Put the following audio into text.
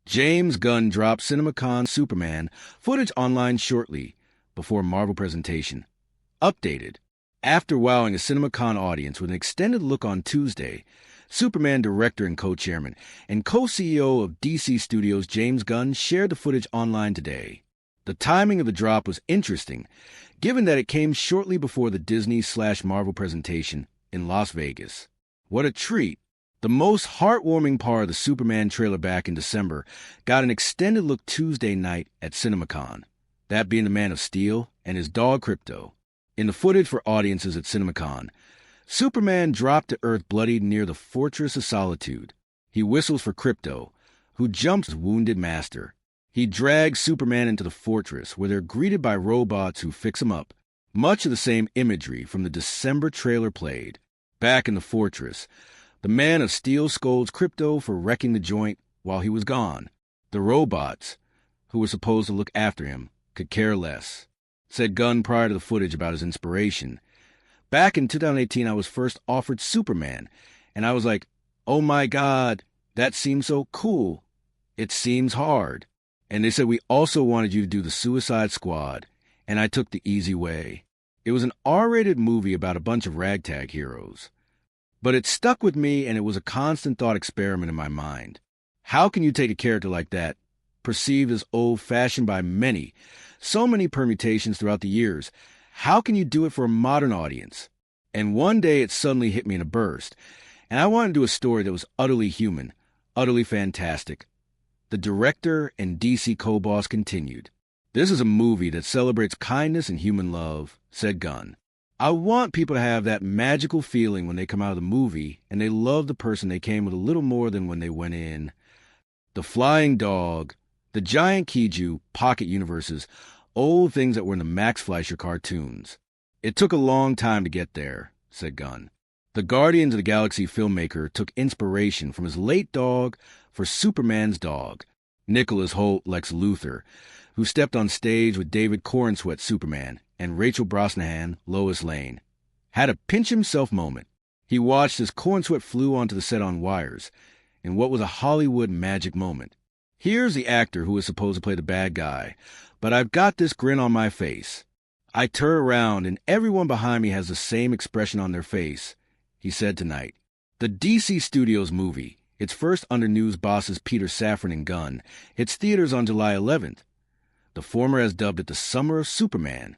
James Gunn dropped CinemaCon Superman footage online shortly before Marvel presentation. Updated. After wowing a CinemaCon audience with an extended look on Tuesday, Superman director and co-chairman and co-CEO of DC Studios James Gunn shared the footage online today. The timing of the drop was interesting, given that it came shortly before the Disney/Marvel presentation in Las Vegas. What a treat! The most heartwarming part of the Superman trailer back in December got an extended look Tuesday night at CinemaCon, that being the Man of Steel and his dog Krypto. In the footage for audiences at CinemaCon, Superman dropped to Earth bloodied near the Fortress of Solitude. He whistles for Krypto, who jumps his wounded master. He drags Superman into the fortress, where they're greeted by robots who fix him up. Much of the same imagery from the December trailer played. Back in the fortress, the Man of Steel scolds Krypto for wrecking the joint while he was gone. The robots, who were supposed to look after him, could care less. Said Gunn prior to the footage about his inspiration. Back in 2018, I was first offered Superman, and I was like, oh my God, that seems so cool. It seems hard. And they said we also wanted you to do the Suicide Squad, and I took the easy way. It was an R-rated movie about a bunch of ragtag heroes. But it stuck with me, and it was a constant thought experiment in my mind. How can you take a character like that, perceived as old-fashioned by many, so many permutations throughout the years, how can you do it for a modern audience? And one day it suddenly hit me in a burst, and I wanted to do a story that was utterly human, utterly fantastic. The director and DC co-boss continued. This is a movie that celebrates kindness and human love, said Gunn. I want people to have that magical feeling when they come out of the movie and they love the person they came with a little more than when they went in. The flying dog, the giant Kiju, pocket universes, old things that were in the Max Fleischer cartoons. It took a long time to get there, said Gunn. The Guardians of the Galaxy filmmaker took inspiration from his late dog for Superman's dog, Nicholas Hoult Lex Luthor, who stepped on stage with David Corenswet Superman and Rachel Brosnahan Lois Lane. Had a pinch-himself moment. He watched as Corenswet flew onto the set on wires, in what was a Hollywood magic moment. Here's the actor who was supposed to play the bad guy, but I've got this grin on my face. I turn around and everyone behind me has the same expression on their face, he said tonight. The DC Studios movie, its first under news bosses Peter Safran and Gunn, hits theaters on July 11th. The former has dubbed it the Summer of Superman,